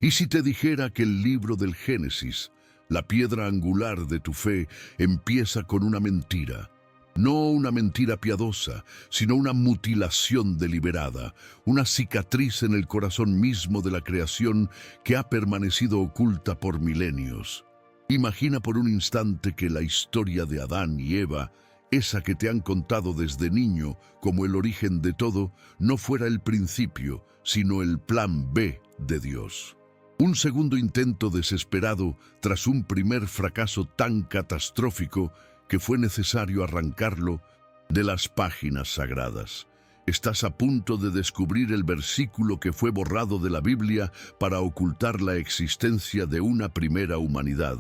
¿Y si te dijera que el libro del Génesis, la piedra angular de tu fe, empieza con una mentira? No una mentira piadosa, sino una mutilación deliberada, una cicatriz en el corazón mismo de la creación que ha permanecido oculta por milenios. Imagina por un instante que la historia de Adán y Eva, esa que te han contado desde niño como el origen de todo, no fuera el principio, sino el plan B de Dios. Un segundo intento desesperado tras un primer fracaso tan catastrófico que fue necesario arrancarlo de las páginas sagradas. Estás a punto de descubrir el versículo que fue borrado de la Biblia para ocultar la existencia de una primera humanidad,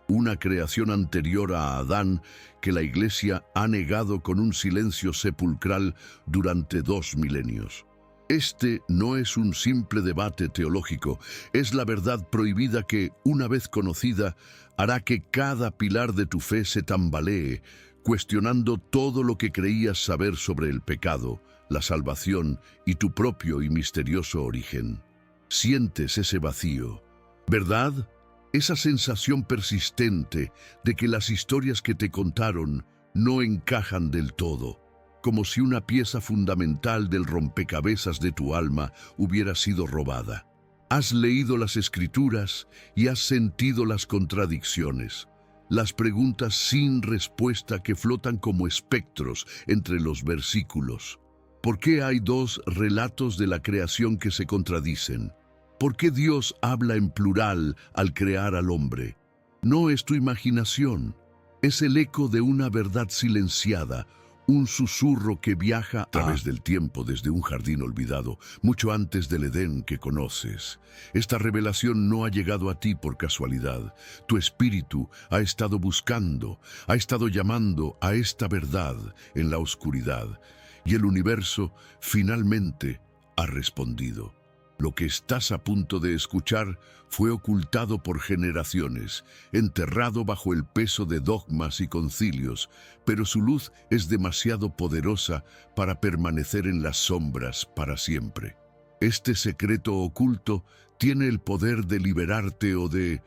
una creación anterior a Adán que la Iglesia ha negado con un silencio sepulcral durante 2 milenios. Este no es un simple debate teológico, es la verdad prohibida que, una vez conocida, hará que cada pilar de tu fe se tambalee, cuestionando todo lo que creías saber sobre el pecado, la salvación y tu propio y misterioso origen. Sientes ese vacío, ¿verdad? Esa sensación persistente de que las historias que te contaron no encajan del todo, como si una pieza fundamental del rompecabezas de tu alma hubiera sido robada. Has leído las Escrituras y has sentido las contradicciones, las preguntas sin respuesta que flotan como espectros entre los versículos. ¿Por qué hay 2 relatos de la creación que se contradicen? ¿Por qué Dios habla en plural al crear al hombre? No es tu imaginación, es el eco de una verdad silenciada, un susurro que viaja a través del tiempo desde un jardín olvidado, mucho antes del Edén que conoces. Esta revelación no ha llegado a ti por casualidad. Tu espíritu ha estado buscando, ha estado llamando a esta verdad en la oscuridad, y el universo finalmente ha respondido. Lo que estás a punto de escuchar fue ocultado por generaciones, enterrado bajo el peso de dogmas y concilios, pero su luz es demasiado poderosa para permanecer en las sombras para siempre. Este secreto oculto tiene el poder de liberarte o de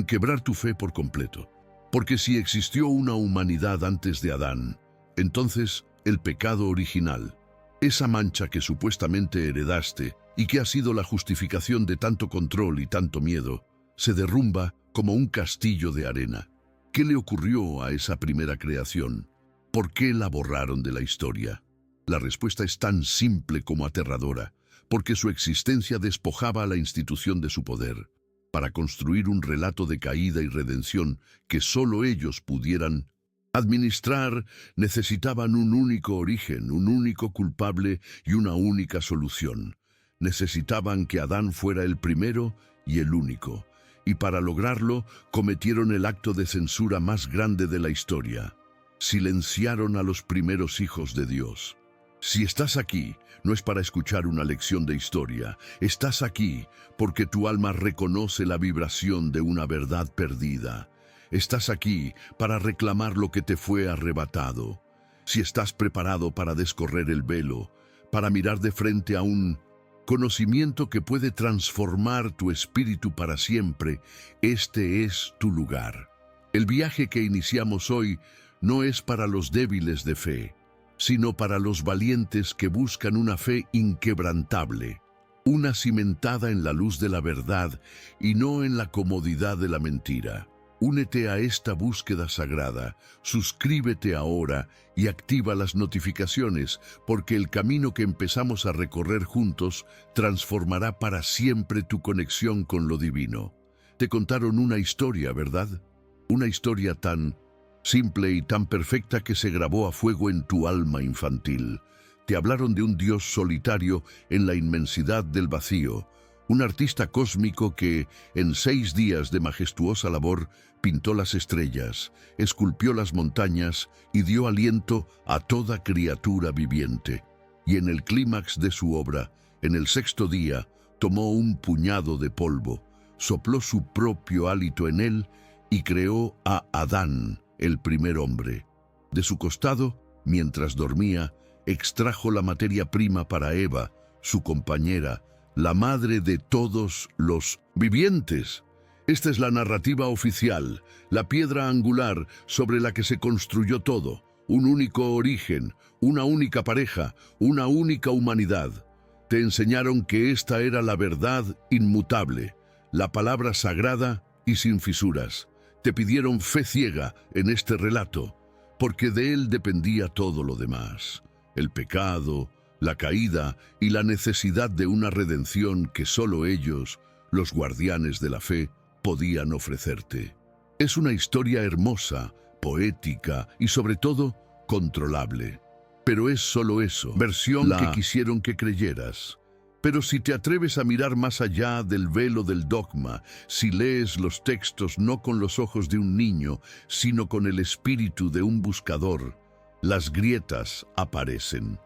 quebrar tu fe por completo. Porque si existió una humanidad antes de Adán, entonces el pecado original, esa mancha que supuestamente heredaste y que ha sido la justificación de tanto control y tanto miedo, se derrumba como un castillo de arena. ¿Qué le ocurrió a esa primera creación? ¿Por qué la borraron de la historia? La respuesta es tan simple como aterradora, porque su existencia despojaba a la institución de su poder, para construir un relato de caída y redención que solo ellos pudieran administrar. Necesitaban un único origen, un único culpable y una única solución. Necesitaban que Adán fuera el primero y el único, y para lograrlo cometieron el acto de censura más grande de la historia. Silenciaron a los primeros hijos de Dios. Si estás aquí, no es para escuchar una lección de historia. Estás aquí porque tu alma reconoce la vibración de una verdad perdida. Estás aquí para reclamar lo que te fue arrebatado. Si estás preparado para descorrer el velo, para mirar de frente a un conocimiento que puede transformar tu espíritu para siempre, este es tu lugar. El viaje que iniciamos hoy no es para los débiles de fe, sino para los valientes que buscan una fe inquebrantable, una cimentada en la luz de la verdad y no en la comodidad de la mentira. Únete a esta búsqueda sagrada, suscríbete ahora y activa las notificaciones, porque el camino que empezamos a recorrer juntos transformará para siempre tu conexión con lo divino. Te contaron una historia, ¿verdad? Una historia tan simple y tan perfecta que se grabó a fuego en tu alma infantil. Te hablaron de un Dios solitario en la inmensidad del vacío, un artista cósmico que, en 6 días de majestuosa labor, pintó las estrellas, esculpió las montañas y dio aliento a toda criatura viviente. Y en el clímax de su obra, en el 6.º día, tomó un puñado de polvo, sopló su propio hálito en él y creó a Adán, el primer hombre. De su costado, mientras dormía, extrajo la materia prima para Eva, su compañera, la madre de todos los vivientes. Esta es la narrativa oficial, la piedra angular sobre la que se construyó todo, un único origen, una única pareja, una única humanidad. Te enseñaron que esta era la verdad inmutable, la palabra sagrada y sin fisuras. Te pidieron fe ciega en este relato, porque de él dependía todo lo demás. El pecado, la caída y la necesidad de una redención que solo ellos, los guardianes de la fe, podían ofrecerte. Es una historia hermosa, poética y sobre todo controlable. Pero es solo eso, versión que quisieron que creyeras. Pero si te atreves a mirar más allá del velo del dogma, si lees los textos no con los ojos de un niño, sino con el espíritu de un buscador, las grietas aparecen.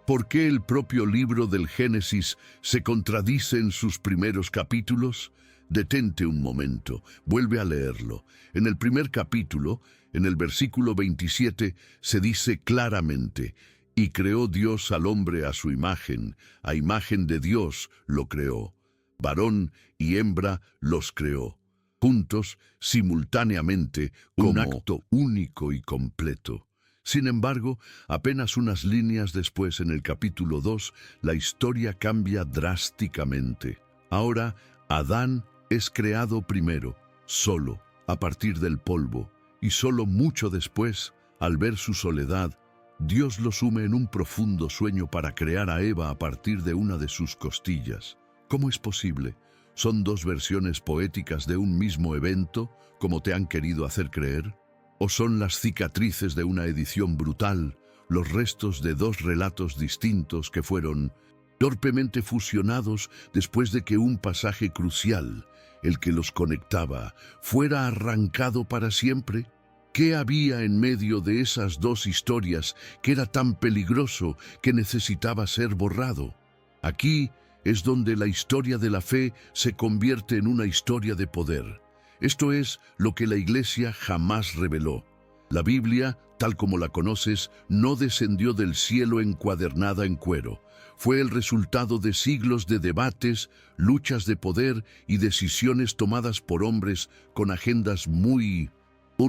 ¿Por qué el propio libro del Génesis se contradice en sus primeros capítulos? Detente un momento, vuelve a leerlo. En el primer capítulo, en el versículo 27, se dice claramente: «Y creó Dios al hombre a su imagen, a imagen de Dios lo creó. Varón y hembra los creó». Juntos, simultáneamente, un acto único y completo. Sin embargo, apenas unas líneas después, en el capítulo 2, la historia cambia drásticamente. Ahora, Adán es creado primero, solo, a partir del polvo, y solo mucho después, al ver su soledad, Dios lo sume en un profundo sueño para crear a Eva a partir de una de sus costillas. ¿Cómo es posible? ¿Son dos versiones poéticas de un mismo evento, como te han querido hacer creer? ¿O son las cicatrices de una edición brutal, los restos de dos relatos distintos que fueron torpemente fusionados después de que un pasaje crucial, el que los conectaba, fuera arrancado para siempre? ¿Qué había en medio de esas dos historias que era tan peligroso que necesitaba ser borrado? Aquí es donde la historia de la fe se convierte en una historia de poder. Esto es lo que la Iglesia jamás reveló. La Biblia, tal como la conoces, no descendió del cielo encuadernada en cuero. Fue el resultado de siglos de debates, luchas de poder y decisiones tomadas por hombres con agendas muy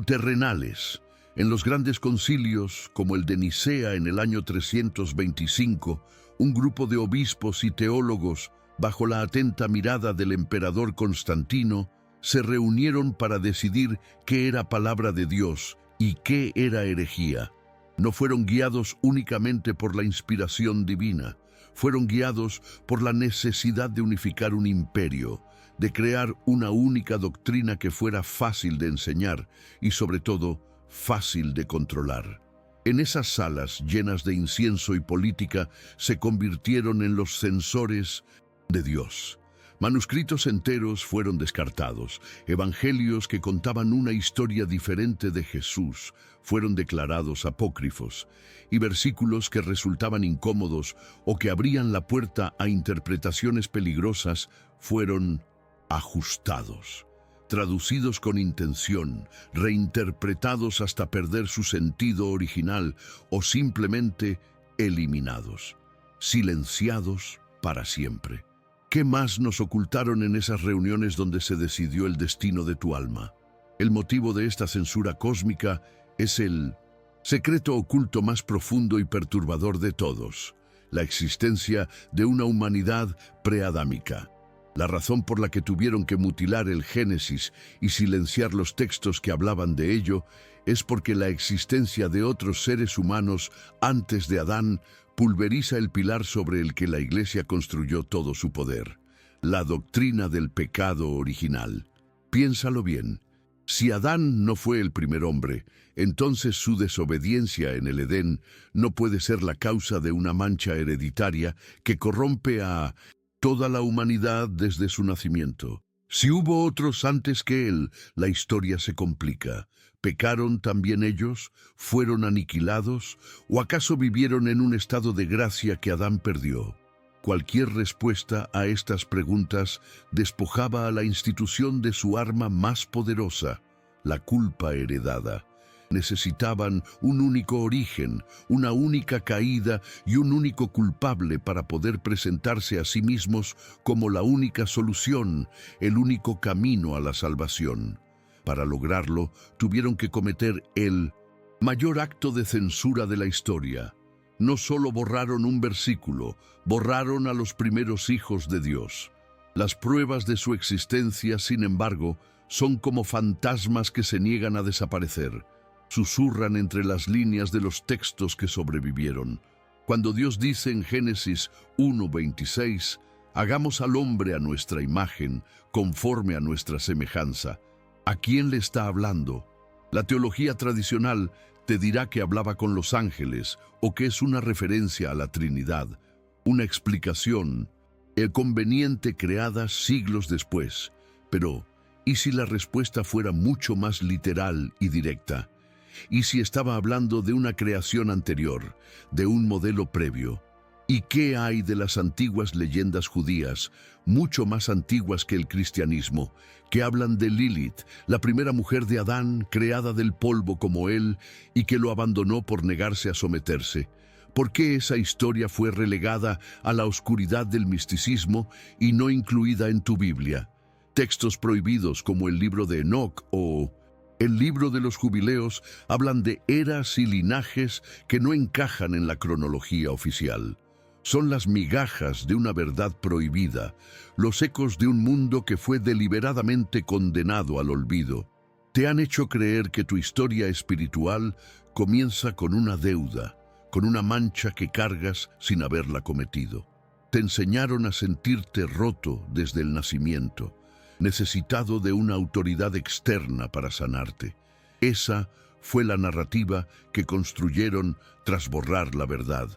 terrenales. En los grandes concilios, como el de Nicea en el año 325, un grupo de obispos y teólogos, bajo la atenta mirada del emperador Constantino, se reunieron para decidir qué era palabra de Dios y qué era herejía. No fueron guiados únicamente por la inspiración divina, fueron guiados por la necesidad de unificar un imperio, de crear una única doctrina que fuera fácil de enseñar y, sobre todo, fácil de controlar. En esas salas llenas de incienso y política se convirtieron en los censores de Dios. Manuscritos enteros fueron descartados, evangelios que contaban una historia diferente de Jesús fueron declarados apócrifos, y versículos que resultaban incómodos o que abrían la puerta a interpretaciones peligrosas fueron ajustados, traducidos con intención, reinterpretados hasta perder su sentido original o simplemente eliminados, silenciados para siempre. ¿Qué más nos ocultaron en esas reuniones donde se decidió el destino de tu alma? El motivo de esta censura cósmica es el secreto oculto más profundo y perturbador de todos, la existencia de una humanidad preadámica. La razón por la que tuvieron que mutilar el Génesis y silenciar los textos que hablaban de ello es porque la existencia de otros seres humanos antes de Adán pulveriza el pilar sobre el que la Iglesia construyó todo su poder, la doctrina del pecado original. Piénsalo bien. Si Adán no fue el primer hombre, entonces su desobediencia en el Edén no puede ser la causa de una mancha hereditaria que corrompe a toda la humanidad desde su nacimiento. Si hubo otros antes que él, la historia se complica. ¿Pecaron también ellos? ¿Fueron aniquilados? ¿O acaso vivieron en un estado de gracia que Adán perdió? Cualquier respuesta a estas preguntas despojaba a la institución de su arma más poderosa, la culpa heredada. Necesitaban un único origen, una única caída y un único culpable para poder presentarse a sí mismos como la única solución, el único camino a la salvación. Para lograrlo, tuvieron que cometer el mayor acto de censura de la historia. No solo borraron un versículo, borraron a los primeros hijos de Dios. Las pruebas de su existencia, sin embargo, son como fantasmas que se niegan a desaparecer. Susurran entre las líneas de los textos que sobrevivieron. Cuando Dios dice en Génesis 1:26, hagamos al hombre a nuestra imagen, conforme a nuestra semejanza, ¿a quién le está hablando? La teología tradicional te dirá que hablaba con los ángeles o que es una referencia a la Trinidad, una explicación conveniente creada siglos después. Pero, ¿y si la respuesta fuera mucho más literal y directa? ¿Y si estaba hablando de una creación anterior, de un modelo previo? ¿Y qué hay de las antiguas leyendas judías, mucho más antiguas que el cristianismo, que hablan de Lilith, la primera mujer de Adán, creada del polvo como él, y que lo abandonó por negarse a someterse? ¿Por qué esa historia fue relegada a la oscuridad del misticismo y no incluida en tu Biblia? Textos prohibidos como el libro de Enoc o el libro de los jubileos hablan de eras y linajes que no encajan en la cronología oficial. Son las migajas de una verdad prohibida, los ecos de un mundo que fue deliberadamente condenado al olvido. Te han hecho creer que tu historia espiritual comienza con una deuda, con una mancha que cargas sin haberla cometido. Te enseñaron a sentirte roto desde el nacimiento, necesitado de una autoridad externa para sanarte. Esa fue la narrativa que construyeron tras borrar la verdad.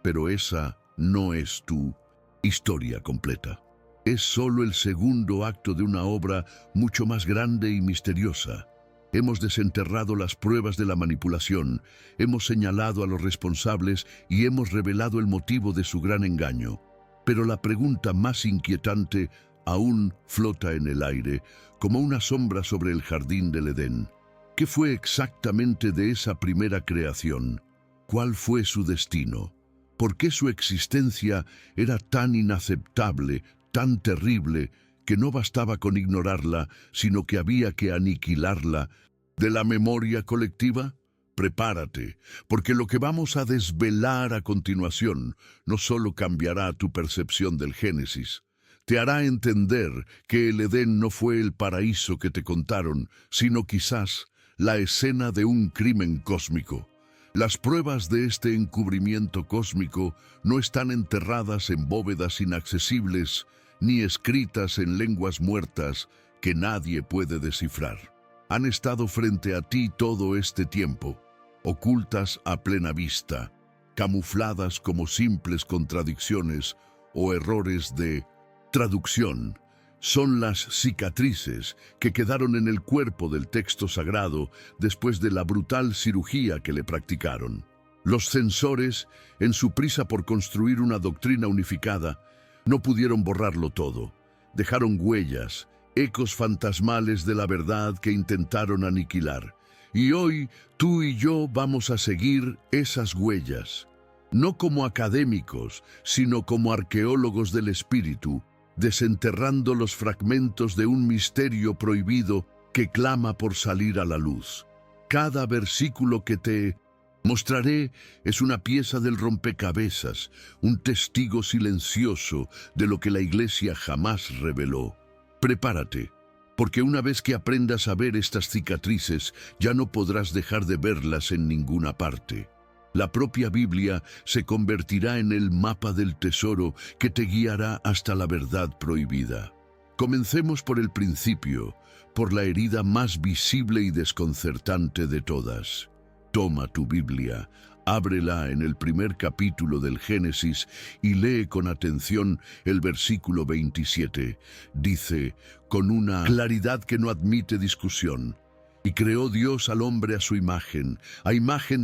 Pero esa no es tu historia completa. Es solo el segundo acto de una obra mucho más grande y misteriosa. Hemos desenterrado las pruebas de la manipulación, hemos señalado a los responsables y hemos revelado el motivo de su gran engaño. Pero la pregunta más inquietante aún flota en el aire, como una sombra sobre el jardín del Edén. ¿Qué fue exactamente de esa primera creación? ¿Cuál fue su destino? ¿Por qué su existencia era tan inaceptable, tan terrible, que no bastaba con ignorarla, sino que había que aniquilarla de la memoria colectiva? Prepárate, porque lo que vamos a desvelar a continuación no solo cambiará tu percepción del Génesis, te hará entender que el Edén no fue el paraíso que te contaron, sino quizás la escena de un crimen cósmico. Las pruebas de este encubrimiento cósmico no están enterradas en bóvedas inaccesibles, ni escritas en lenguas muertas que nadie puede descifrar. Han estado frente a ti todo este tiempo, ocultas a plena vista, camufladas como simples contradicciones o errores de traducción. Son las cicatrices que quedaron en el cuerpo del texto sagrado después de la brutal cirugía que le practicaron. Los censores, en su prisa por construir una doctrina unificada, no pudieron borrarlo todo. Dejaron huellas, ecos fantasmales de la verdad que intentaron aniquilar. Y hoy tú y yo vamos a seguir esas huellas, no como académicos, sino como arqueólogos del espíritu, desenterrando los fragmentos de un misterio prohibido que clama por salir a la luz. Cada versículo que te mostraré es una pieza del rompecabezas, un testigo silencioso de lo que la Iglesia jamás reveló. Prepárate, porque una vez que aprendas a ver estas cicatrices, ya no podrás dejar de verlas en ninguna parte. La propia Biblia se convertirá en el mapa del tesoro que te guiará hasta la verdad prohibida. Comencemos por el principio, por la herida más visible y desconcertante de todas. Toma tu Biblia, ábrela en el primer capítulo del Génesis y lee con atención el versículo 27. Dice, con una claridad que no admite discusión: y creó Dios al hombre a su imagen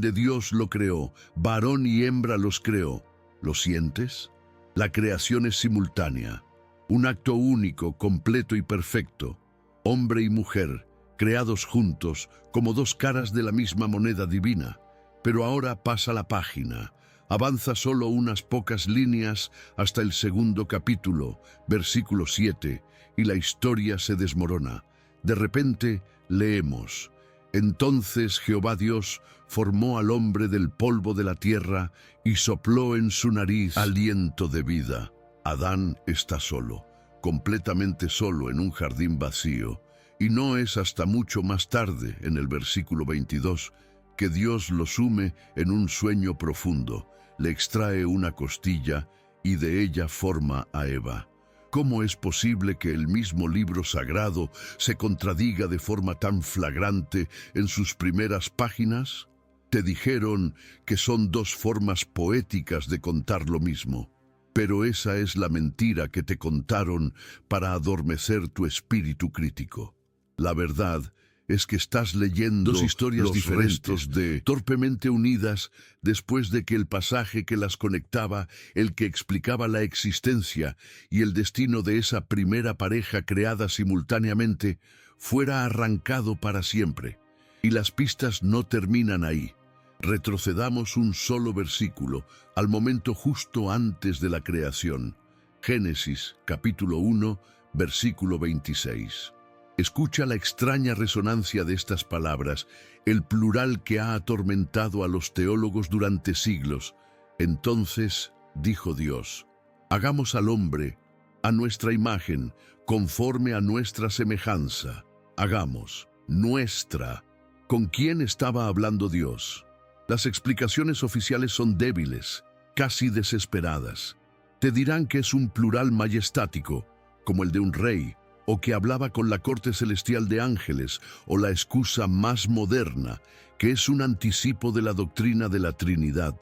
de Dios lo creó, varón y hembra los creó. ¿Lo sientes? La creación es simultánea, un acto único, completo y perfecto. Hombre y mujer, creados juntos como dos caras de la misma moneda divina. Pero ahora pasa la página. Avanza solo unas pocas líneas hasta el segundo capítulo, versículo 7, y la historia se desmorona. De repente leemos: Entonces Jehová Dios formó al hombre del polvo de la tierra y sopló en su nariz aliento de vida. Adán está solo, completamente solo en un jardín vacío, y no es hasta mucho más tarde, en el versículo 22, que Dios lo sume en un sueño profundo, le extrae una costilla y de ella forma a Eva. ¿Cómo es posible que el mismo libro sagrado se contradiga de forma tan flagrante en sus primeras páginas? Te dijeron que son dos formas poéticas de contar lo mismo, pero esa es la mentira que te contaron para adormecer tu espíritu crítico. La verdad es que estás leyendo dos historias diferentes, torpemente unidas, después de que el pasaje que las conectaba, el que explicaba la existencia y el destino de esa primera pareja creada simultáneamente, fuera arrancado para siempre. Y las pistas no terminan ahí. Retrocedamos un solo versículo, al momento justo antes de la creación. Génesis, capítulo 1, versículo 26. Escucha la extraña resonancia de estas palabras, el plural que ha atormentado a los teólogos durante siglos. Entonces dijo Dios: hagamos al hombre a nuestra imagen, conforme a nuestra semejanza. Hagamos nuestra. ¿Con quién estaba hablando Dios? Las explicaciones oficiales son débiles, casi desesperadas. Te dirán que es un plural majestático, como el de un rey, o que hablaba con la corte celestial de ángeles, o la excusa más moderna, que es un anticipo de la doctrina de la Trinidad,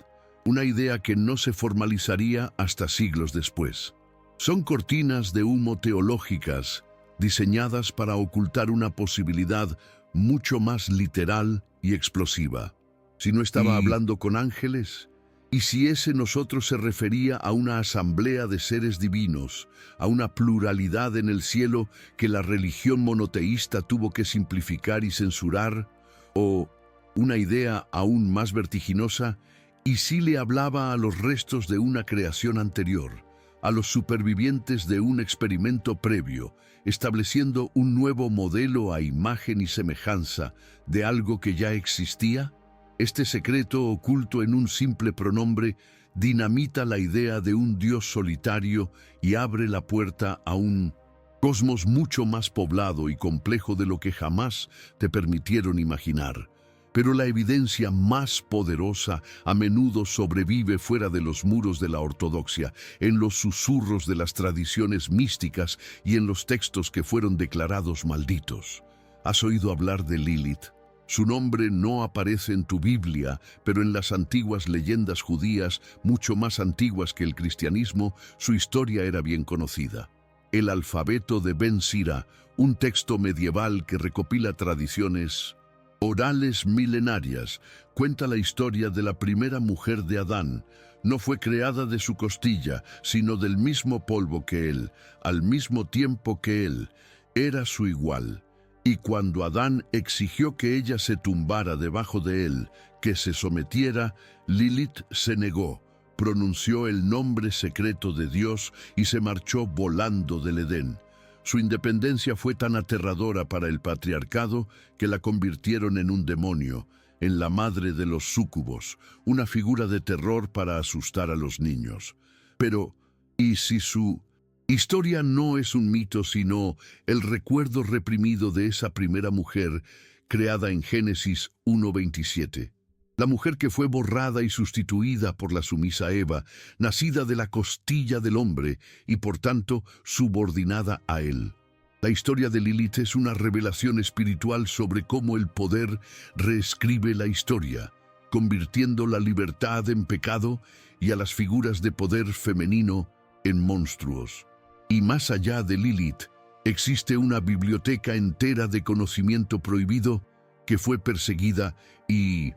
una idea que no se formalizaría hasta siglos después. Son cortinas de humo teológicas, diseñadas para ocultar una posibilidad mucho más literal y explosiva. Si no estaba hablando con ángeles, y si ese nosotros se refería a una asamblea de seres divinos, a una pluralidad en el cielo que la religión monoteísta tuvo que simplificar y censurar, o una idea aún más vertiginosa, y si le hablaba a los restos de una creación anterior, a los supervivientes de un experimento previo, estableciendo un nuevo modelo a imagen y semejanza de algo que ya existía. Este secreto oculto en un simple pronombre dinamita la idea de un Dios solitario y abre la puerta a un cosmos mucho más poblado y complejo de lo que jamás te permitieron imaginar. Pero la evidencia más poderosa a menudo sobrevive fuera de los muros de la ortodoxia, en los susurros de las tradiciones místicas y en los textos que fueron declarados malditos. ¿Has oído hablar de Lilith? Su nombre no aparece en tu Biblia, pero en las antiguas leyendas judías, mucho más antiguas que el cristianismo, su historia era bien conocida. El alfabeto de Ben Sira, un texto medieval que recopila tradiciones orales milenarias, cuenta la historia de la primera mujer de Adán. No fue creada de su costilla, sino del mismo polvo que él, al mismo tiempo que él. Era su igual. Y cuando Adán exigió que ella se tumbara debajo de él, que se sometiera, Lilith se negó, pronunció el nombre secreto de Dios y se marchó volando del Edén. Su independencia fue tan aterradora para el patriarcado que la convirtieron en un demonio, en la madre de los súcubos, una figura de terror para asustar a los niños. Pero, ¿y si su historia no es un mito, sino el recuerdo reprimido de esa primera mujer creada en Génesis 1:27? La mujer que fue borrada y sustituida por la sumisa Eva, nacida de la costilla del hombre y por tanto subordinada a él. La historia de Lilith es una revelación espiritual sobre cómo el poder reescribe la historia, convirtiendo la libertad en pecado y a las figuras de poder femenino en monstruos. Y más allá de Lilith, existe una biblioteca entera de conocimiento prohibido que fue perseguida y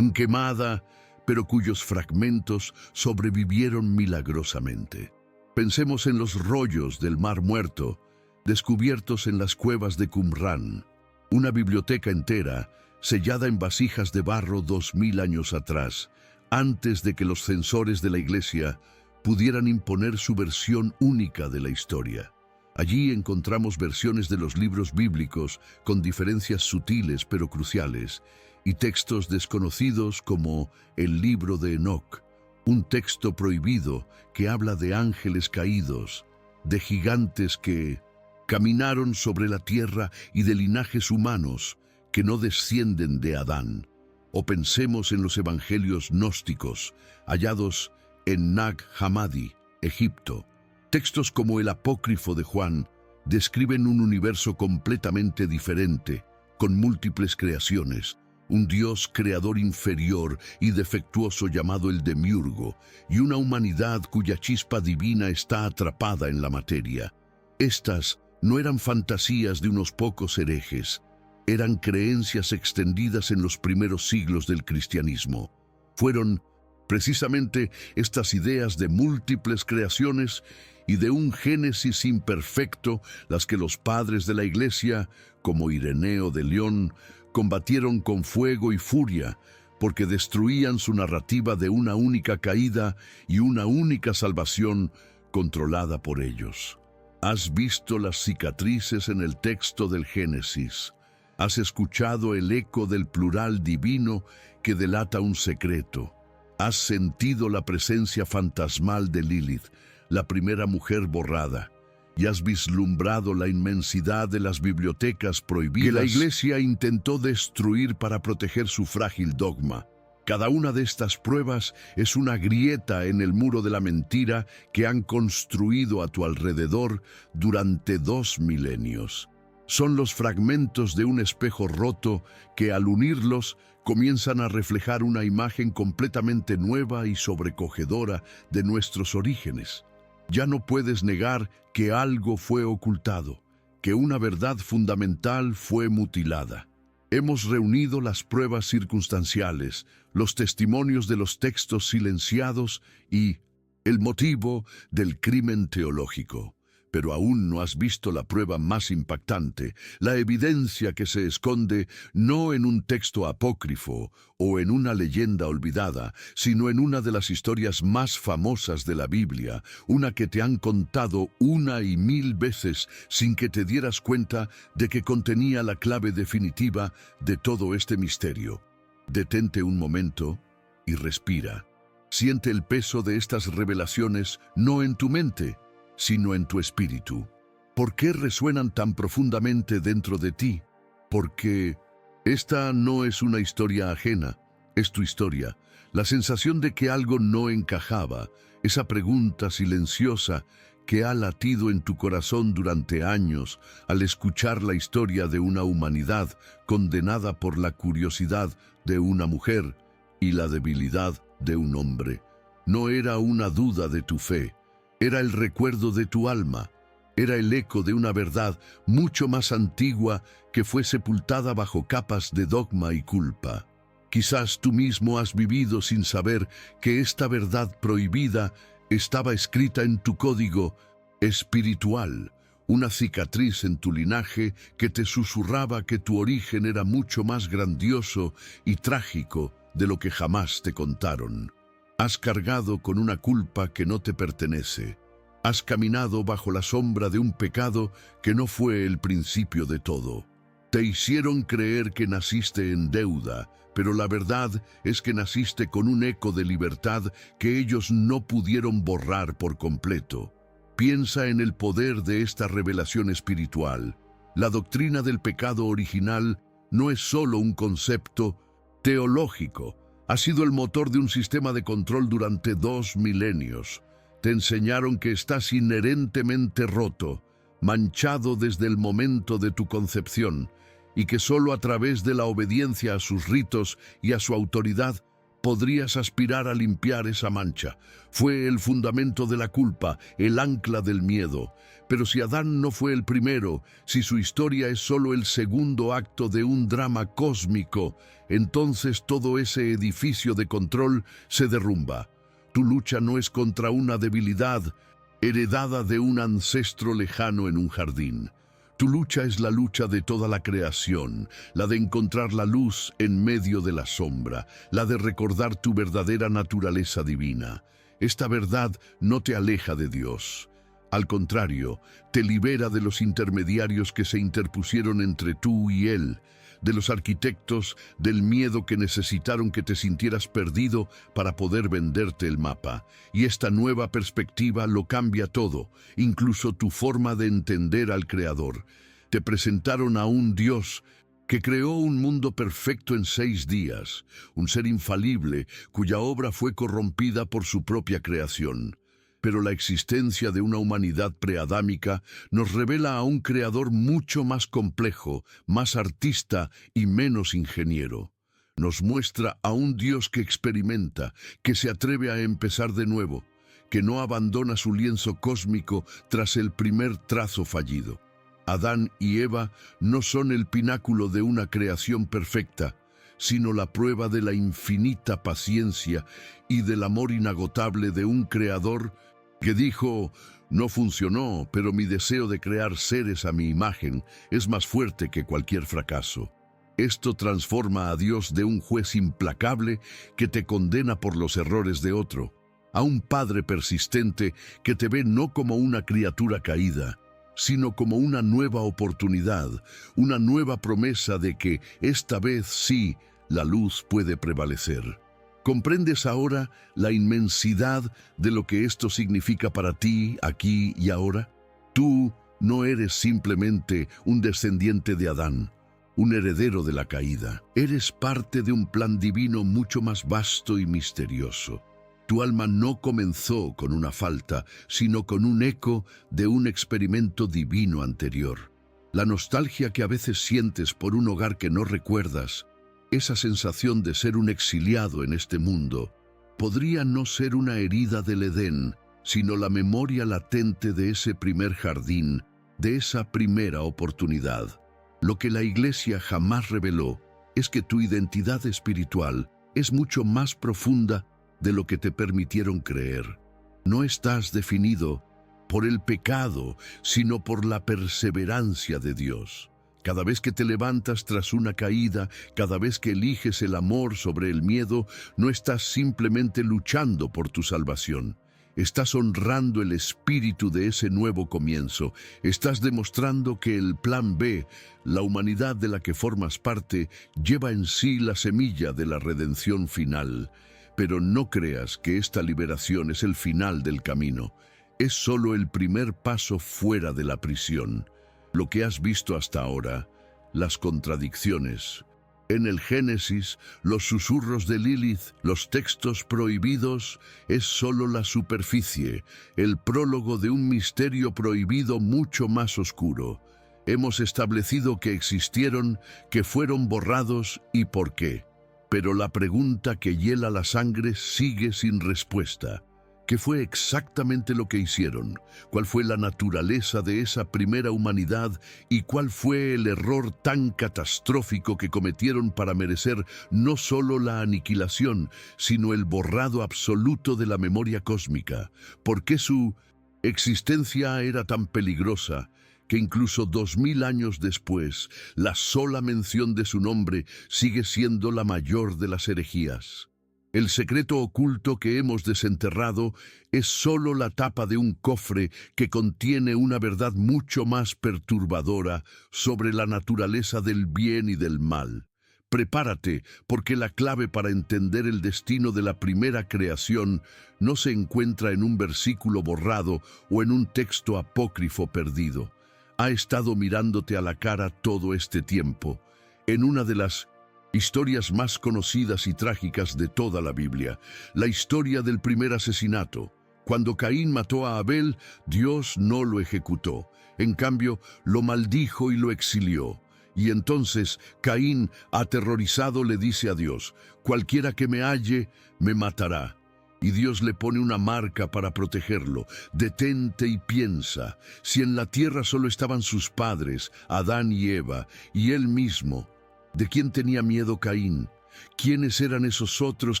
quemada, pero cuyos fragmentos sobrevivieron milagrosamente. Pensemos en los rollos del Mar Muerto, descubiertos en las cuevas de Qumrán. Una biblioteca entera, sellada en vasijas de barro 2000 años atrás, antes de que los censores de la Iglesia pudieran imponer su versión única de la historia. Allí encontramos versiones de los libros bíblicos con diferencias sutiles pero cruciales, y textos desconocidos como el libro de Enoc, un texto prohibido que habla de ángeles caídos, de gigantes que caminaron sobre la tierra y de linajes humanos que no descienden de Adán. O pensemos en los evangelios gnósticos, hallados en Nag Hammadi, Egipto. Textos como el apócrifo de Juan describen un universo completamente diferente, con múltiples creaciones, un Dios creador inferior y defectuoso llamado el Demiurgo, y una humanidad cuya chispa divina está atrapada en la materia. Estas no eran fantasías de unos pocos herejes, eran creencias extendidas en los primeros siglos del cristianismo. Fueron precisamente estas ideas de múltiples creaciones y de un Génesis imperfecto las que los padres de la Iglesia, como Ireneo de León, combatieron con fuego y furia, porque destruían su narrativa de una única caída y una única salvación controlada por ellos. Has visto las cicatrices en el texto del Génesis. Has escuchado el eco del plural divino que delata un secreto. Has sentido la presencia fantasmal de Lilith, la primera mujer borrada, y has vislumbrado la inmensidad de las bibliotecas prohibidas que la Iglesia intentó destruir para proteger su frágil dogma. Cada una de estas pruebas es una grieta en el muro de la mentira que han construido a tu alrededor durante 2 milenios. Son los fragmentos de un espejo roto que, al unirlos, comienzan a reflejar una imagen completamente nueva y sobrecogedora de nuestros orígenes. Ya no puedes negar que algo fue ocultado, que una verdad fundamental fue mutilada. Hemos reunido las pruebas circunstanciales, los testimonios de los textos silenciados y el motivo del crimen teológico. Pero aún no has visto la prueba más impactante, la evidencia que se esconde no en un texto apócrifo o en una leyenda olvidada, sino en una de las historias más famosas de la Biblia, una que te han contado 1 y 1000 veces sin que te dieras cuenta de que contenía la clave definitiva de todo este misterio. Detente un momento y respira. Siente el peso de estas revelaciones no en tu mente, sino en tu espíritu. ¿Por qué resuenan tan profundamente dentro de ti? Porque esta no es una historia ajena, es tu historia. La sensación de que algo no encajaba, esa pregunta silenciosa que ha latido en tu corazón durante años al escuchar la historia de una humanidad condenada por la curiosidad de una mujer y la debilidad de un hombre. No era una duda de tu fe, era el recuerdo de tu alma, era el eco de una verdad mucho más antigua que fue sepultada bajo capas de dogma y culpa. Quizás tú mismo has vivido sin saber que esta verdad prohibida estaba escrita en tu código espiritual, una cicatriz en tu linaje que te susurraba que tu origen era mucho más grandioso y trágico de lo que jamás te contaron. Has cargado con una culpa que no te pertenece. Has caminado bajo la sombra de un pecado que no fue el principio de todo. Te hicieron creer que naciste en deuda, pero la verdad es que naciste con un eco de libertad que ellos no pudieron borrar por completo. Piensa en el poder de esta revelación espiritual. La doctrina del pecado original no es solo un concepto teológico, ha sido el motor de un sistema de control durante 2 milenios. Te enseñaron que estás inherentemente roto, manchado desde el momento de tu concepción, y que solo a través de la obediencia a sus ritos y a su autoridad podrías aspirar a limpiar esa mancha. Fue el fundamento de la culpa, el ancla del miedo. Pero si Adán no fue el primero, si su historia es solo el segundo acto de un drama cósmico, entonces todo ese edificio de control se derrumba. Tu lucha no es contra una debilidad heredada de un ancestro lejano en un jardín. Tu lucha es la lucha de toda la creación, la de encontrar la luz en medio de la sombra, la de recordar tu verdadera naturaleza divina. Esta verdad no te aleja de Dios. Al contrario, te libera de los intermediarios que se interpusieron entre tú y Él, de los arquitectos del miedo que necesitaron que te sintieras perdido para poder venderte el mapa. Y esta nueva perspectiva lo cambia todo, incluso tu forma de entender al Creador. Te presentaron a un Dios que creó un mundo perfecto en 6 días, un ser infalible cuya obra fue corrompida por su propia creación. Pero la existencia de una humanidad preadámica nos revela a un creador mucho más complejo, más artista y menos ingeniero. Nos muestra a un Dios que experimenta, que se atreve a empezar de nuevo, que no abandona su lienzo cósmico tras el primer trazo fallido. Adán y Eva no son el pináculo de una creación perfecta, sino la prueba de la infinita paciencia y del amor inagotable de un creador que dijo: no funcionó, pero mi deseo de crear seres a mi imagen es más fuerte que cualquier fracaso. Esto transforma a Dios de un juez implacable que te condena por los errores de otro, a un Padre persistente que te ve no como una criatura caída, sino como una nueva oportunidad, una nueva promesa de que esta vez sí, la luz puede prevalecer. ¿Comprendes ahora la inmensidad de lo que esto significa para ti, aquí y ahora? Tú no eres simplemente un descendiente de Adán, un heredero de la caída. Eres parte de un plan divino mucho más vasto y misterioso. Tu alma no comenzó con una falta, sino con un eco de un experimento divino anterior. La nostalgia que a veces sientes por un hogar que no recuerdas, esa sensación de ser un exiliado en este mundo, podría no ser una herida del Edén, sino la memoria latente de ese primer jardín, de esa primera oportunidad. Lo que la Iglesia jamás reveló es que tu identidad espiritual es mucho más profunda de lo que te permitieron creer. No estás definido por el pecado, sino por la perseverancia de Dios. Cada vez que te levantas tras una caída, cada vez que eliges el amor sobre el miedo, no estás simplemente luchando por tu salvación. Estás honrando el espíritu de ese nuevo comienzo. Estás demostrando que el plan B, la humanidad de la que formas parte, lleva en sí la semilla de la redención final. Pero no creas que esta liberación es el final del camino. Es solo el primer paso fuera de la prisión. Lo que has visto hasta ahora, las contradicciones. En el Génesis, los susurros de Lilith, los textos prohibidos, es solo la superficie, el prólogo de un misterio prohibido mucho más oscuro. Hemos establecido que existieron, que fueron borrados y por qué. Pero la pregunta que hiela la sangre sigue sin respuesta. ¿Qué fue exactamente lo que hicieron? ¿Cuál fue la naturaleza de esa primera humanidad? ¿Y cuál fue el error tan catastrófico que cometieron para merecer no solo la aniquilación, sino el borrado absoluto de la memoria cósmica? ¿Por qué su existencia era tan peligrosa que incluso 2000 años después, la sola mención de su nombre sigue siendo la mayor de las herejías? El secreto oculto que hemos desenterrado es solo la tapa de un cofre que contiene una verdad mucho más perturbadora sobre la naturaleza del bien y del mal. Prepárate, porque la clave para entender el destino de la primera creación no se encuentra en un versículo borrado o en un texto apócrifo perdido. Ha estado mirándote a la cara todo este tiempo, en una de las historias más conocidas y trágicas de toda la Biblia, la historia del primer asesinato. Cuando Caín mató a Abel, Dios no lo ejecutó. En cambio, lo maldijo y lo exilió. Y entonces Caín, aterrorizado, le dice a Dios: cualquiera que me halle, me matará. Y Dios le pone una marca para protegerlo. Detente y piensa, si en la tierra solo estaban sus padres, Adán y Eva, y él mismo, ¿de quién tenía miedo Caín? ¿Quiénes eran esos otros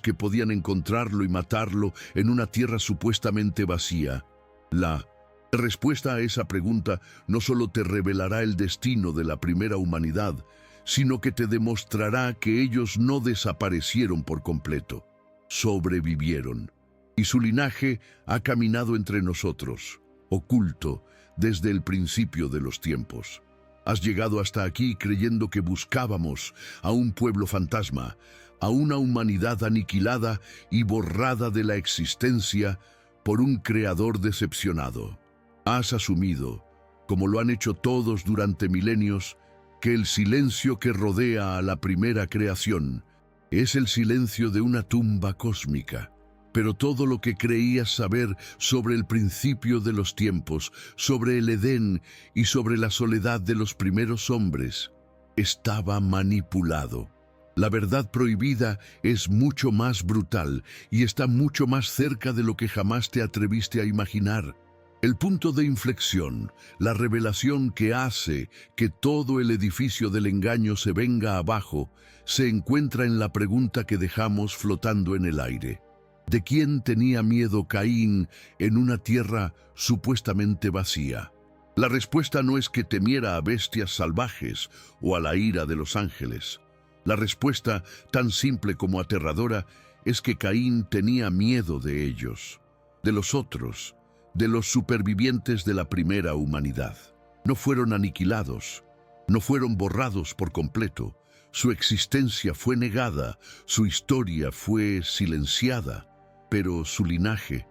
que podían encontrarlo y matarlo en una tierra supuestamente vacía? La La respuesta a esa pregunta no solo te revelará el destino de la primera humanidad, sino que te demostrará que ellos no desaparecieron por completo, sobrevivieron. Y su linaje ha caminado entre nosotros, oculto desde el principio de los tiempos. Has llegado hasta aquí creyendo que buscábamos a un pueblo fantasma, a una humanidad aniquilada y borrada de la existencia por un creador decepcionado. Has asumido, como lo han hecho todos durante milenios, que el silencio que rodea a la primera creación es el silencio de una tumba cósmica. Pero todo lo que creías saber sobre el principio de los tiempos, sobre el Edén y sobre la soledad de los primeros hombres, estaba manipulado. La verdad prohibida es mucho más brutal y está mucho más cerca de lo que jamás te atreviste a imaginar. El punto de inflexión, la revelación que hace que todo el edificio del engaño se venga abajo, se encuentra en la pregunta que dejamos flotando en el aire. ¿De quién tenía miedo Caín en una tierra supuestamente vacía? La respuesta no es que temiera a bestias salvajes o a la ira de los ángeles. La respuesta, tan simple como aterradora, es que Caín tenía miedo de ellos, de los otros, de los supervivientes de la primera humanidad. No fueron aniquilados, no fueron borrados por completo. Su existencia fue negada, su historia fue silenciada, pero su linaje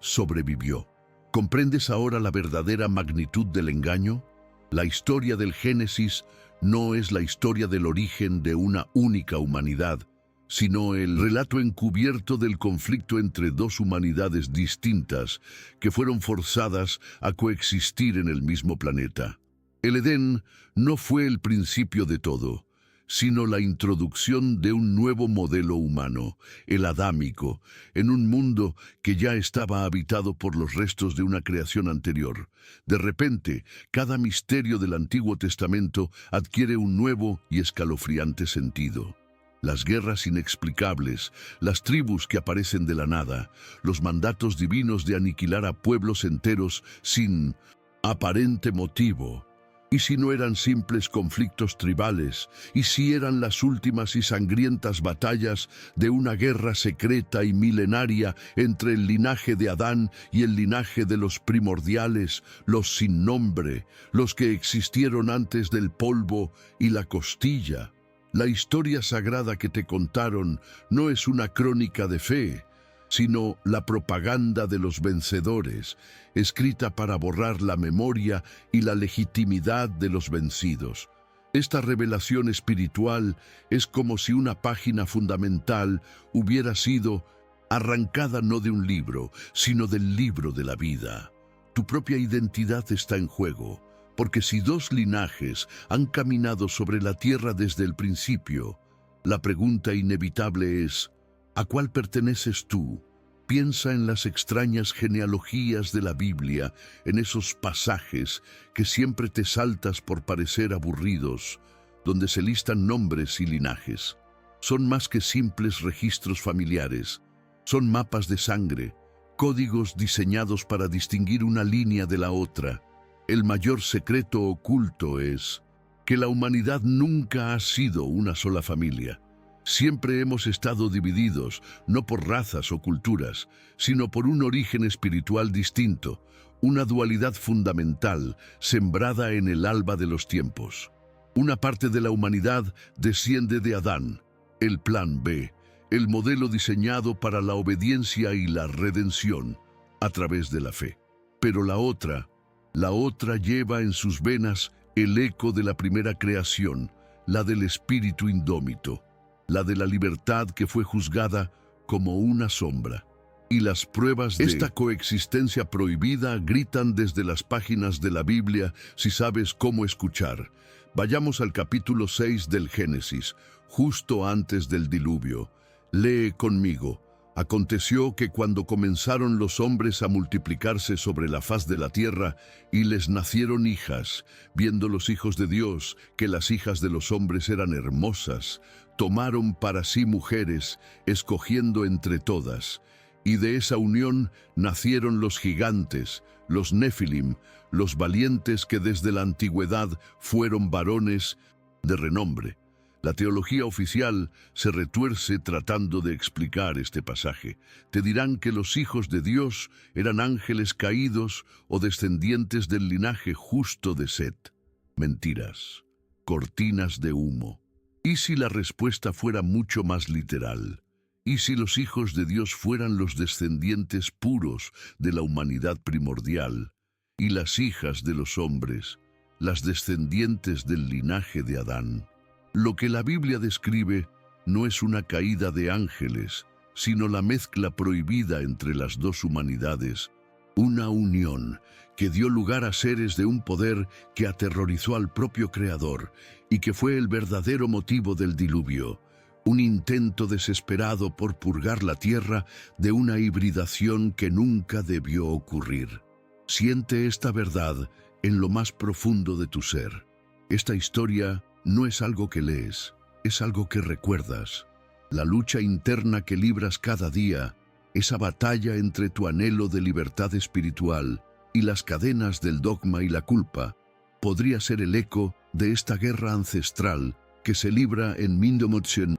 sobrevivió. ¿Comprendes ahora la verdadera magnitud del engaño? La historia del Génesis no es la historia del origen de una única humanidad, sino el relato encubierto del conflicto entre dos humanidades distintas que fueron forzadas a coexistir en el mismo planeta. El Edén no fue el principio de todo, sino la introducción de un nuevo modelo humano, el adámico, en un mundo que ya estaba habitado por los restos de una creación anterior. De repente, cada misterio del Antiguo Testamento adquiere un nuevo y escalofriante sentido. Las guerras inexplicables, las tribus que aparecen de la nada, los mandatos divinos de aniquilar a pueblos enteros sin aparente motivo. ¿Y si no eran simples conflictos tribales? ¿Y si eran las últimas y sangrientas batallas de una guerra secreta y milenaria entre el linaje de Adán y el linaje de los primordiales, los sin nombre, los que existieron antes del polvo y la costilla? La historia sagrada que te contaron no es una crónica de fe, sino la propaganda de los vencedores, escrita para borrar la memoria y la legitimidad de los vencidos. Esta revelación espiritual es como si una página fundamental hubiera sido arrancada no de un libro, sino del libro de la vida. Tu propia identidad está en juego, porque si dos linajes han caminado sobre la tierra desde el principio, la pregunta inevitable es: ¿a cuál perteneces tú? Piensa en las extrañas genealogías de la Biblia, en esos pasajes que siempre te saltas por parecer aburridos, donde se listan nombres y linajes. Son más que simples registros familiares, son mapas de sangre, códigos diseñados para distinguir una línea de la otra. El mayor secreto oculto es que la humanidad nunca ha sido una sola familia. Siempre hemos estado divididos, no por razas o culturas, sino por un origen espiritual distinto, una dualidad fundamental sembrada en el alba de los tiempos. Una parte de la humanidad desciende de Adán, el plan B, el modelo diseñado para la obediencia y la redención a través de la fe. Pero la otra lleva en sus venas el eco de la primera creación, la del espíritu indómito, la de la libertad que fue juzgada como una sombra. Y las pruebas de esta coexistencia prohibida gritan desde las páginas de la Biblia si sabes cómo escuchar. Vayamos al capítulo 6 del Génesis, justo antes del diluvio. Lee conmigo. Aconteció que cuando comenzaron los hombres a multiplicarse sobre la faz de la tierra, y les nacieron hijas, viendo los hijos de Dios que las hijas de los hombres eran hermosas, tomaron para sí mujeres, escogiendo entre todas, Y de esa unión nacieron los gigantes, los Nefilim, los valientes que desde la antigüedad fueron varones de renombre. La teología oficial se retuerce tratando de explicar este pasaje. Te dirán que los hijos de Dios eran ángeles caídos o descendientes del linaje justo de Set. Mentiras, cortinas de humo. ¿Y si la respuesta fuera mucho más literal? ¿Y si los hijos de Dios fueran los descendientes puros de la humanidad primordial y las hijas de los hombres, las descendientes del linaje de Adán? Lo que la Biblia describe no es una caída de ángeles, sino la mezcla prohibida entre las dos humanidades, una unión que dio lugar a seres de un poder que aterrorizó al propio Creador y que fue el verdadero motivo del diluvio, un intento desesperado por purgar la tierra de una hibridación que nunca debió ocurrir. Siente esta verdad en lo más profundo de tu ser. Esta historia no es algo que lees, es algo que recuerdas. La lucha interna que libras cada día, esa batalla entre tu anhelo de libertad espiritual y las cadenas del dogma y la culpa, podría ser el eco de esta guerra ancestral que se libra en Mindomotsen,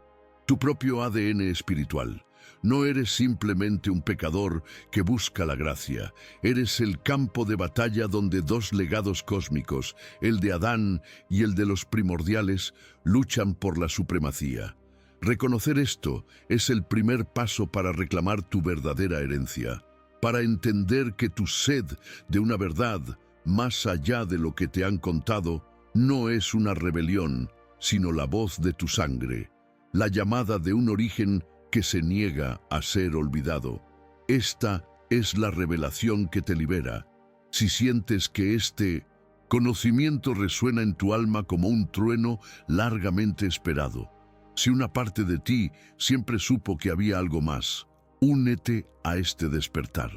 tu propio ADN espiritual. No eres simplemente un pecador que busca la gracia. Eres el campo de batalla donde dos legados cósmicos, el de Adán y el de los primordiales, luchan por la supremacía. Reconocer esto es el primer paso para reclamar tu verdadera herencia, para entender que tu sed de una verdad, más allá de lo que te han contado, no es una rebelión, sino la voz de tu sangre, la llamada de un origen que se niega a ser olvidado. Esta es la revelación que te libera. Si sientes que este conocimiento resuena en tu alma como un trueno largamente esperado, si una parte de ti siempre supo que había algo más, únete a este despertar.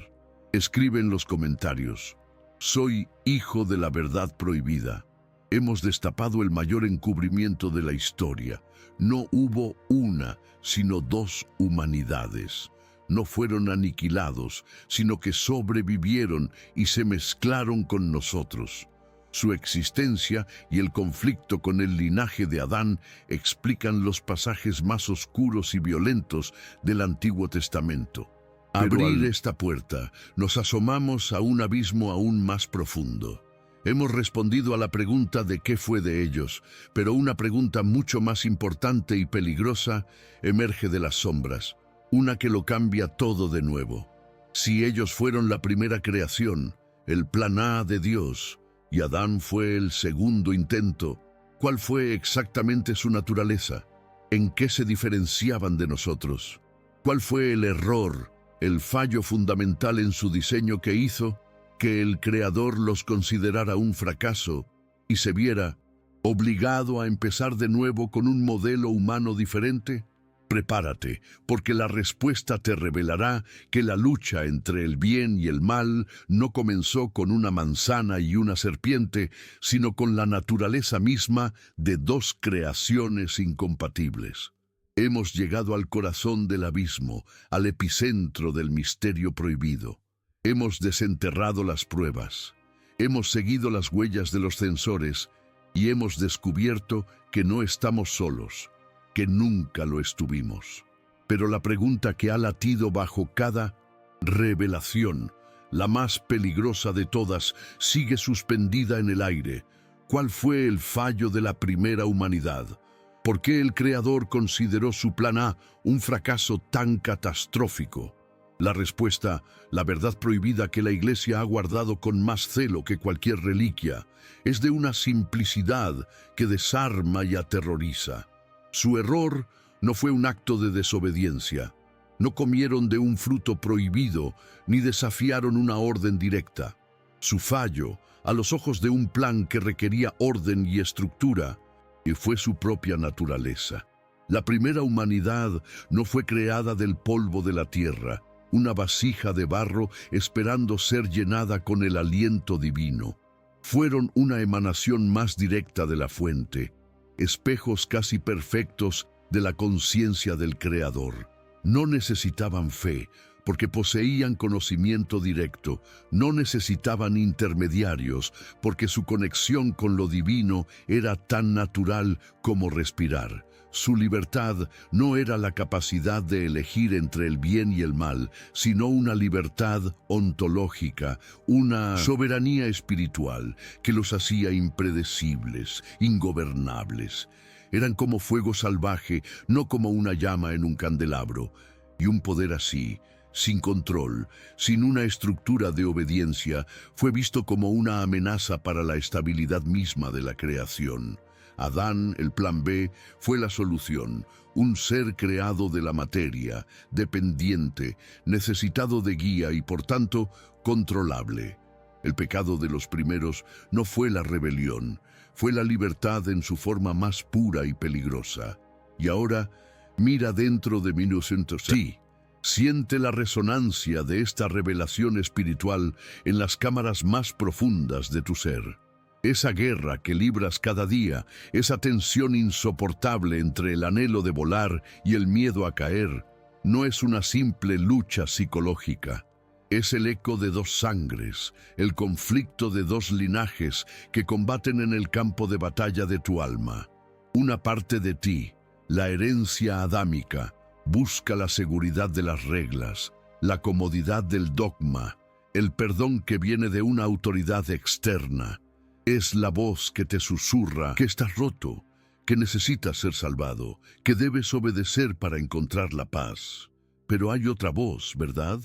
Escribe en los comentarios: soy hijo de la verdad prohibida. Hemos destapado el mayor encubrimiento de la historia. No hubo una, sino dos humanidades. No fueron aniquilados, sino que sobrevivieron y se mezclaron con nosotros. Su existencia y el conflicto con el linaje de Adán explican los pasajes más oscuros y violentos del Antiguo Testamento. Abrir esta puerta, nos asomamos a un abismo aún más profundo. Hemos respondido a la pregunta de qué fue de ellos, pero una pregunta mucho más importante y peligrosa emerge de las sombras, una que lo cambia todo de nuevo. Si ellos fueron la primera creación, el plan A de Dios, y Adán fue el segundo intento, ¿cuál fue exactamente su naturaleza? ¿En qué se diferenciaban de nosotros? ¿Cuál fue el error, el fallo fundamental en su diseño que hizo que el Creador los considerara un fracaso y se viera obligado a empezar de nuevo con un modelo humano diferente? Prepárate, porque la respuesta te revelará que la lucha entre el bien y el mal no comenzó con una manzana y una serpiente, sino con la naturaleza misma de dos creaciones incompatibles. Hemos llegado al corazón del abismo, al epicentro del misterio prohibido. Hemos desenterrado las pruebas, hemos seguido las huellas de los censores y hemos descubierto que no estamos solos, que nunca lo estuvimos. Pero la pregunta que ha latido bajo cada revelación, la más peligrosa de todas, sigue suspendida en el aire. ¿Cuál fue el fallo de la primera humanidad? ¿Por qué el Creador consideró su plan A un fracaso tan catastrófico? La respuesta, la verdad prohibida que la Iglesia ha guardado con más celo que cualquier reliquia, es de una simplicidad que desarma y aterroriza. Su error no fue un acto de desobediencia. No comieron de un fruto prohibido ni desafiaron una orden directa. Su fallo, a los ojos de un plan que requería orden y estructura, y fue su propia naturaleza. La primera humanidad no fue creada del polvo de la tierra, una vasija de barro esperando ser llenada con el aliento divino. Fueron una emanación más directa de la fuente, espejos casi perfectos de la conciencia del Creador. No necesitaban fe, porque poseían conocimiento directo, no necesitaban intermediarios, porque su conexión con lo divino era tan natural como respirar. Su libertad no era la capacidad de elegir entre el bien y el mal, sino una libertad ontológica, una soberanía espiritual que los hacía impredecibles, ingobernables. Eran como fuego salvaje, no como una llama en un candelabro. Y un poder así, sin control, sin una estructura de obediencia, fue visto como una amenaza para la estabilidad misma de la creación. Adán, el plan B, fue la solución, un ser creado de la materia, dependiente, necesitado de guía y por tanto controlable. El pecado de los primeros no fue la rebelión, fue la libertad en su forma más pura y peligrosa. Y ahora, mira dentro de 1906. Sí, siente la resonancia de esta revelación espiritual en las cámaras más profundas de tu ser. Esa guerra que libras cada día, esa tensión insoportable entre el anhelo de volar y el miedo a caer, no es una simple lucha psicológica. Es el eco de dos sangres, el conflicto de dos linajes que combaten en el campo de batalla de tu alma. Una parte de ti, la herencia adámica, busca la seguridad de las reglas, la comodidad del dogma, el perdón que viene de una autoridad externa. Es la voz que te susurra que estás roto, que necesitas ser salvado, que debes obedecer para encontrar la paz. Pero hay otra voz, ¿verdad?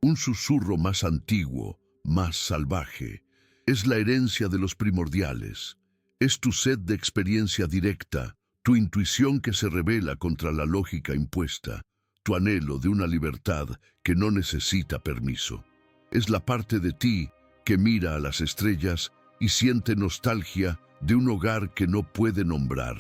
Un susurro más antiguo, más salvaje. Es la herencia de los primordiales. Es tu sed de experiencia directa, tu intuición que se revela contra la lógica impuesta, tu anhelo de una libertad que no necesita permiso. Es la parte de ti que mira a las estrellas y siente nostalgia de un hogar que no puede nombrar.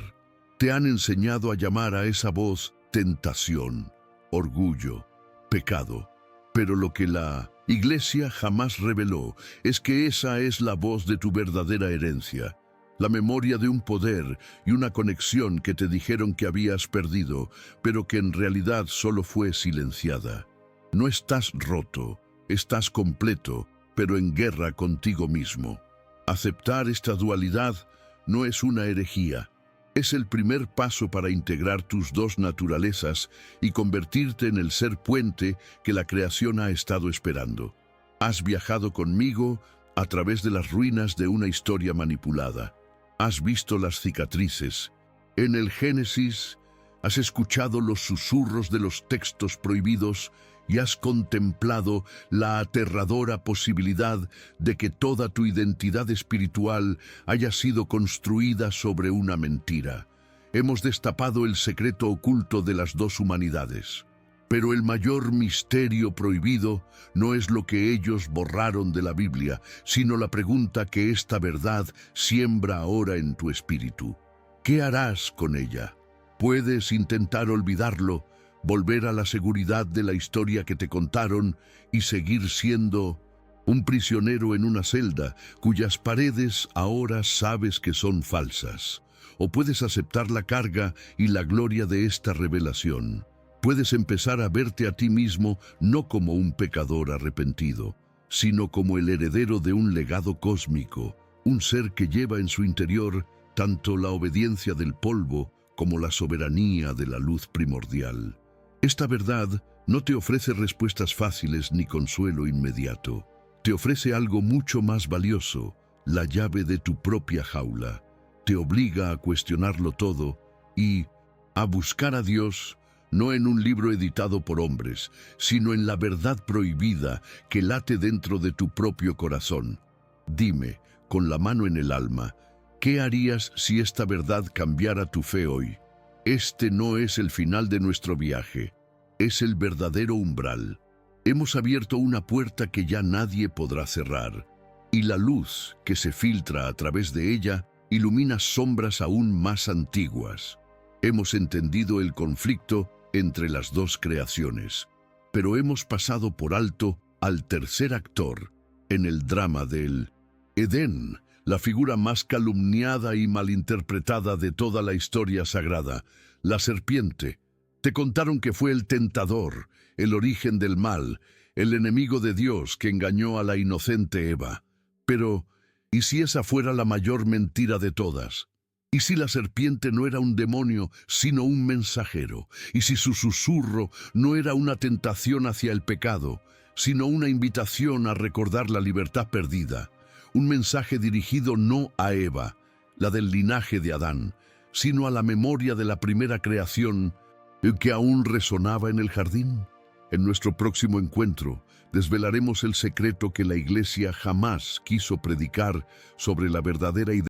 Te han enseñado a llamar a esa voz tentación, orgullo, pecado. Pero lo que la Iglesia jamás reveló es que esa es la voz de tu verdadera herencia, la memoria de un poder y una conexión que te dijeron que habías perdido, pero que en realidad solo fue silenciada. No estás roto, estás completo, pero en guerra contigo mismo. Aceptar esta dualidad no es una herejía. Es el primer paso para integrar tus dos naturalezas y convertirte en el ser puente que la creación ha estado esperando. Has viajado conmigo a través de las ruinas de una historia manipulada. Has visto las cicatrices. En el Génesis has escuchado los susurros de los textos prohibidos y has contemplado la aterradora posibilidad de que toda tu identidad espiritual haya sido construida sobre una mentira. Hemos destapado el secreto oculto de las dos humanidades. Pero el mayor misterio prohibido no es lo que ellos borraron de la Biblia, sino la pregunta que esta verdad siembra ahora en tu espíritu. ¿Qué harás con ella? Puedes intentar olvidarlo, volver a la seguridad de la historia que te contaron y seguir siendo un prisionero en una celda cuyas paredes ahora sabes que son falsas. O puedes aceptar la carga y la gloria de esta revelación. Puedes empezar a verte a ti mismo no como un pecador arrepentido, sino como el heredero de un legado cósmico, un ser que lleva en su interior tanto la obediencia del polvo como la soberanía de la luz primordial. Esta verdad no te ofrece respuestas fáciles ni consuelo inmediato. Te ofrece algo mucho más valioso, la llave de tu propia jaula. Te obliga a cuestionarlo todo y a buscar a Dios no en un libro editado por hombres, sino en la verdad prohibida que late dentro de tu propio corazón. Dime, con la mano en el alma, ¿qué harías si esta verdad cambiara tu fe hoy? Este no es el final de nuestro viaje, es el verdadero umbral. Hemos abierto una puerta que ya nadie podrá cerrar, y la luz que se filtra a través de ella ilumina sombras aún más antiguas. Hemos entendido el conflicto entre las dos creaciones, pero hemos pasado por alto al tercer actor en el drama del Edén, la figura más calumniada y malinterpretada de toda la historia sagrada, la serpiente. Te contaron que fue el tentador, el origen del mal, el enemigo de Dios que engañó a la inocente Eva. Pero, ¿y si esa fuera la mayor mentira de todas? ¿Y si la serpiente no era un demonio, sino un mensajero? ¿Y si su susurro no era una tentación hacia el pecado, sino una invitación a recordar la libertad perdida? Un mensaje dirigido no a Eva, la del linaje de Adán, sino a la memoria de la primera creación que aún resonaba en el jardín. En nuestro próximo encuentro, desvelaremos el secreto que la Iglesia jamás quiso predicar sobre la verdadera